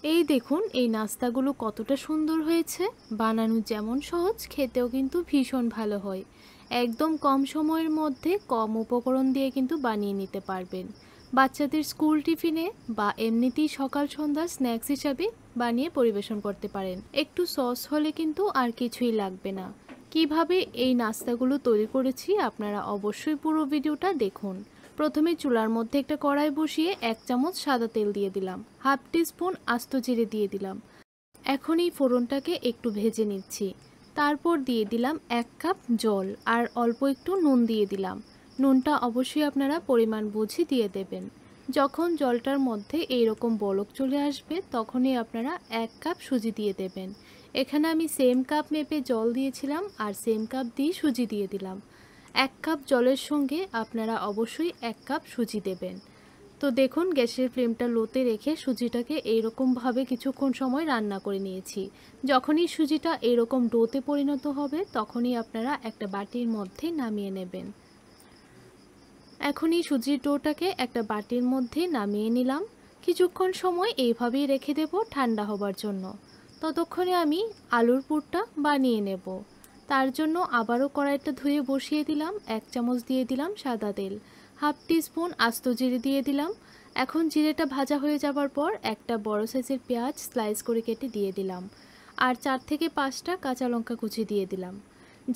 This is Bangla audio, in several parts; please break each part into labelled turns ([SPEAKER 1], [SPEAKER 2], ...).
[SPEAKER 1] এই দেখুন এই নাস্তাগুলো কতটা সুন্দর হয়েছে। বানানো যেমন সহজ, খেতেও কিন্তু ভীষণ ভালো হয়। একদম কম সময়ের মধ্যে কম উপকরণ দিয়ে কিন্তু বানিয়ে নিতে পারবেন। বাচ্চাদের স্কুল টিফিনে বা এমনিতেই সকাল সন্ধ্যা স্ন্যাক্স হিসাবে বানিয়ে পরিবেশন করতে পারেন। একটু সস হলে কিন্তু আর কিছুই লাগবে না। কিভাবে এই নাস্তাগুলো তৈরি করেছি আপনারা অবশ্যই পুরো ভিডিওটা দেখুন। প্রথমে চুলার মধ্যে একটা কড়াই বসিয়ে 1 চামচ সাদা তেল দিয়ে দিলাম, হাফ টিস্পুন আস্ত জিরে দিয়ে দিলাম। এখন এই ফোড়নটাকে একটু ভেজে নিচ্ছি। তারপর দিয়ে দিলাম 1 কাপ জল আর অল্প একটু নুন দিয়ে দিলাম। নুনটা অবশ্যই আপনারা পরিমাণ বুঝে দিয়ে দেবেন। যখন জলটার মধ্যে এইরকম বলক চলে আসবে তখনই আপনারা 1 কাপ সুজি দিয়ে দেবেন। এখানে আমি সেম কাপ মেপে জল দিয়েছিলাম আর সেম কাপ দিয়ে সুজি দিয়ে দিলাম। 1 কাপ জলের সঙ্গে আপনারা অবশ্যই 1 কাপ সুজি দেবেন। তো দেখুন গ্যাসের ফ্লেমটা লোতে রেখে সুজিটাকে এইরকমভাবে কিছুক্ষণ সময় রান্না করে নিয়েছি। যখনই সুজিটা এরকম ডোতে পরিণত হবে তখনই আপনারা একটা বাটির মধ্যে নামিয়ে নেবেন। এখনই সুজির ডোটাকে একটা বাটির মধ্যে নামিয়ে নিলাম। কিছুক্ষণ সময় এইভাবেই রেখে দেব ঠান্ডা হবার জন্য। ততক্ষণে আমি আলুর পুরটা বানিয়ে নেব। তার জন্য আবারও কড়াইটা ধুয়ে বসিয়ে দিলাম। 1 চামচ দিয়ে দিলাম সাদা তেল, হাফ টিস্পুন আস্ত জিরে দিয়ে দিলাম। এখন জিরেটা ভাজা হয়ে যাবার পর একটা বড় সাইজের পেঁয়াজ স্লাইস করে কেটে দিয়ে দিলাম আর 4 থেকে 5টা কাঁচা লঙ্কা কুচি দিয়ে দিলাম।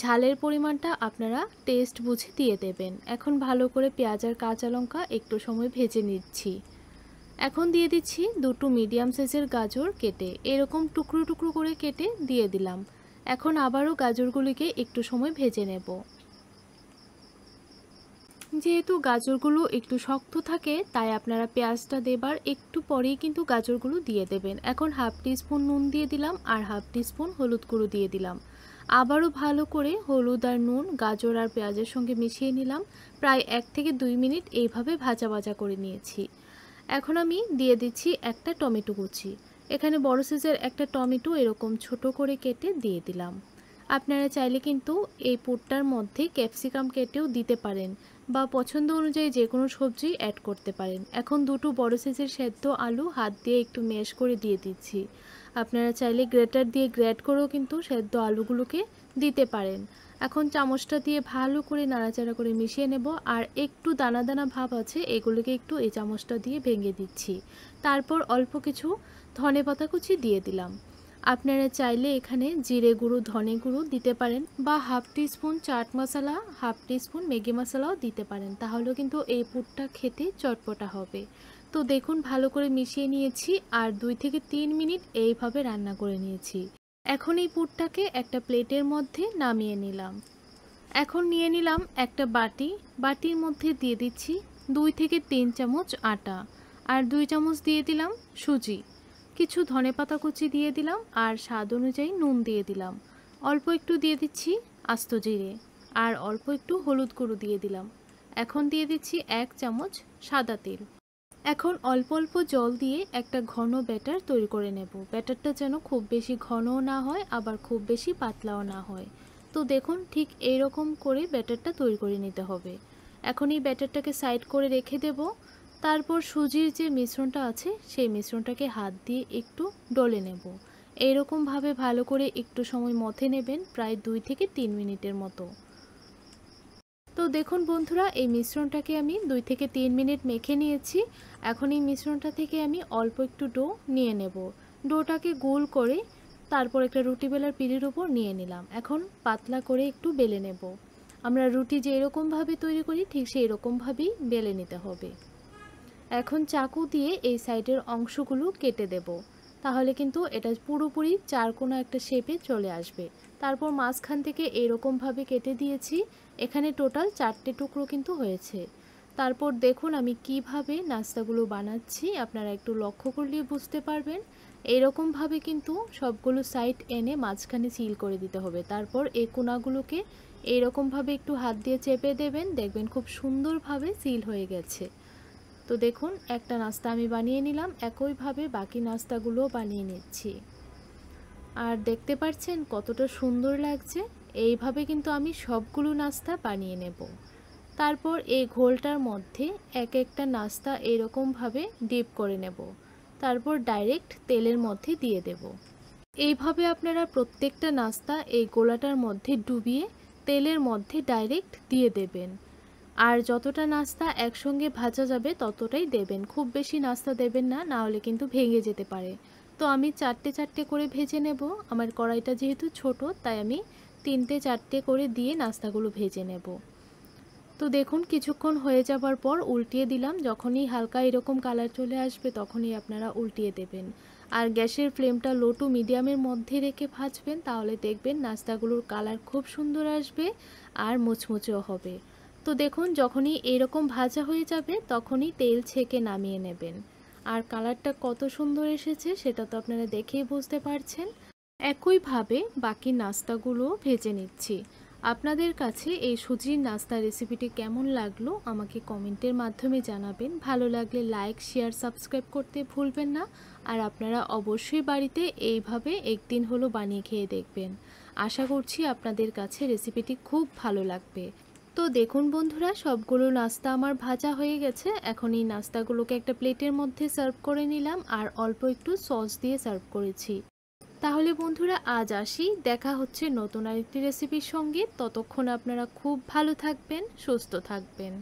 [SPEAKER 1] ঝালের পরিমাণটা আপনারা টেস্ট বুঝে দিয়ে দেবেন। এখন ভালো করে পেঁয়াজ আর কাঁচা লঙ্কা একটু সময় ভেজে নিচ্ছি। এখন দিয়ে দিচ্ছি দুটো মিডিয়াম সাইজের গাজর কেটে এরকম টুকরো টুকরো করে কেটে দিয়ে দিলাম। এখন আবারও গাজরগুলিকে একটু সময় ভেজে নেব। যেহেতু গাজরগুলো একটু শক্ত থাকে তাই আপনারা পেঁয়াজটা দেবার একটু পরেই কিন্তু গাজরগুলো দিয়ে দেবেন। এখন হাফ টিস্পুন নুন দিয়ে দিলাম আর হাফ টিস্পুন হলুদ গুঁড়ো দিয়ে দিলাম। আবারও ভালো করে হলুদ আর নুন গাজর আর পেঁয়াজের সঙ্গে মিশিয়ে নিলাম। প্রায় 1 থেকে 2 মিনিট এইভাবে ভাজা ভাজা করে নিয়েছি। এখন আমি দিয়ে দিচ্ছি একটা টমেটো কুচি। এখানে বড় সাইজের একটা টমেটো এরকম ছোট করে কেটে দিয়ে দিলাম। আপনারা চাইলে কিন্তু এই পুরটার মধ্যে ক্যাপসিকাম কেটেও দিতে পারেন বা পছন্দ অনুযায়ী যে কোনো সবজি অ্যাড করতে পারেন। এখন দুটো বড় সাইজের সেদ্ধ আলু হাত দিয়ে একটু ম্যাশ করে দিয়ে দিচ্ছি। আপনারা চাইলে গ্রেটার দিয়ে গ্রেট করেও কিন্তু সেদ্ধ আলুগুলোকে দিতে পারেন। এখন চামচটা দিয়ে ভালো করে নাড়াচাড়া করে মিশিয়ে নেব আর একটু দানা দানা ভাব আছে এগুলোকে একটু এই চামচটা দিয়ে ভেঙে দিচ্ছি। তারপর অল্প কিছু ধনেপাতা কুচি দিয়ে দিলাম। আপনারা চাইলে এখানে জিরে গুঁড়ো ধনে গুঁড়ো দিতে পারেন বা half teaspoon chaat masala half teaspoon Maggi মশলাও দিতে পারেন, তাহলেও কিন্তু এই পুরটা খেতে চটপটা হবে। তো দেখুন ভালো করে মিশিয়ে নিয়েছি আর 2 থেকে 3 মিনিট এইভাবে রান্না করে নিয়েছি। এখন এই পুরটাকে একটা প্লেটের মধ্যে নামিয়ে নিলাম। এখন নিয়ে নিলাম একটা বাটি। বাটির মধ্যে দিয়ে দিচ্ছি 2 থেকে 3 চামচ আটা আর 2 চামচ দিয়ে দিলাম সুজি। কিছু ধনেপাতা কুচি দিয়ে দিলাম আর স্বাদ অনুযায়ী নুন দিয়ে দিলাম। অল্প একটু দিয়ে দিচ্ছি আস্ত জিরে আর অল্প একটু হলুদ গুঁড়ো দিয়ে দিলাম। এখন দিয়ে দিচ্ছি 1 চামচ সাদা তেল। এখন অল্প অল্প জল দিয়ে একটা ঘন ব্যাটার তৈরি করে নেব। ব্যাটারটা যেন খুব বেশি ঘনও না হয় আবার খুব বেশি পাতলাও না হয়। তো দেখুন ঠিক এইরকম করে ব্যাটারটা তৈরি করে নিতে হবে। এখন এই ব্যাটারটাকে সাইড করে রেখে দেব। তারপর সুজির যে মিশ্রণটা আছে সেই মিশ্রণটাকে হাত দিয়ে একটু ডলে নেব। এইরকমভাবে ভালো করে একটু সময় মথে নেবেন, প্রায় 2 থেকে 3 মিনিটের মতো। তো দেখুন বন্ধুরা এই মিশ্রণটাকে আমি 2 থেকে 3 মিনিট মেখে নিয়েছি। এখন এই মিশ্রণটা থেকে আমি অল্প একটু ডো নিয়ে নেব। ডোটাকে গোল করে তারপর একটা রুটি বেলার পিঁড়ির উপর নিয়ে নিলাম। এখন পাতলা করে একটু বেলে নেব। আমরা রুটি যে এরকমভাবে তৈরি করি ঠিক সেই রকমভাবেই বেলে নিতে হবে। এখন চাকু দিয়ে এই সাইডের অংশগুলো কেটে দেব, তাহলে কিন্তু এটা পুরোপুরি চারকোনা একটা শেপে চলে আসবে। তারপর মাঝখান থেকে এরকমভাবে কেটে দিয়েছি। এখানে টোটাল 4টে টুকরো কিন্তু হয়েছে। তারপর দেখুন আমি কিভাবে নাস্তাগুলো বানাচ্ছি, আপনারা একটু লক্ষ্য করলে বুঝতে পারবেন। এরকমভাবে কিন্তু সবগুলো সাইড এনে মাঝখানে সিল করে দিতে হবে। তারপর এই কোনাগুলোকে এরকমভাবে একটু হাত দিয়ে চেপে দেবেন, দেখবেন খুব সুন্দরভাবে সিল হয়ে গেছে। তো দেখুন একটা নাস্তা আমি বানিয়ে নিলাম, একইভাবে বাকি নাস্তাগুলো বানিয়ে নিচ্ছি। আর দেখতে পাচ্ছেন কতটা সুন্দর লাগছে। এইভাবে কিন্তু আমি সবগুলো নাস্তা বানিয়ে নেব। তারপর এই ঘোলটার মধ্যে এক একটা নাস্তা এরকমভাবে ডিপ করে নেব। তারপর ডাইরেক্ট তেলের মধ্যে দিয়ে দেব। এইভাবে আপনারা প্রত্যেকটা নাস্তা এই গোলাটার মধ্যে ডুবিয়ে তেলের মধ্যে ডাইরেক্ট দিয়ে দেবেন। আর যতটা নাস্তা একসঙ্গে ভাজা যাবে ততটাই দেবেন, খুব বেশি নাস্তা দেবেন না, না হলে কিন্তু ভেঙে যেতে পারে। তো আমি 4টে করে ভেজে নেব। আমার কড়াইটা যেহেতু ছোট তাই আমি 3টে করে দিয়ে নাস্তাগুলো ভেজে নেব। তো দেখুন কিছুক্ষণ হয়ে যাবার পর উল্টিয়ে দিলাম। যখনই হালকা এরকম কালার চলে আসবে তখনই আপনারা উল্টিয়ে দেবেন। আর গ্যাসের ফ্লেমটা লো টু মিডিয়ামের মধ্যে রেখে ভাজবেন, তাহলে দেখবেন নাস্তাগুলোর কালার খুব সুন্দর আসবে আর মুচমুচেও হবে। তো দেখুন যখনই এরকম ভাজা হয়ে যাবে তখনই তেল ছেঁকে নামিয়ে নেবেন। আর কালারটা কত সুন্দর এসেছে সেটা তো আপনারা দেখেই বুঝতে পারছেন। একইভাবে বাকি নাস্তাগুলো ভেজে নিচ্ছি। আপনাদের কাছে এই সুজির নাস্তা রেসিপিটি কেমন লাগলো আমাকে কমেন্টের মাধ্যমে জানাবেন। ভালো লাগলে লাইক, শেয়ার, সাবস্ক্রাইব করতে ভুলবেন না। আর আপনারা অবশ্যই বাড়িতে এইভাবে একদিন হলো বানিয়ে খেয়ে দেখবেন। আশা করছি আপনাদের কাছে রেসিপিটি খুব ভালো লাগবে। তো দেখুন বন্ধুরা, সবগুলো নাস্তা আমার ভাজা হয়ে গেছে। এখন এই নাস্তাগুলোকে একটা প্লেটের মধ্যে সার্ভ করে নিলাম আর অল্প একটু সস দিয়ে সার্ভ করেছি। তাহলে বন্ধুরা আজ আসি, দেখা হচ্ছে নতুন আরেকটি রেসিপির সঙ্গে। ততক্ষণ আপনারা খুব ভালো থাকবেন, সুস্থ থাকবেন।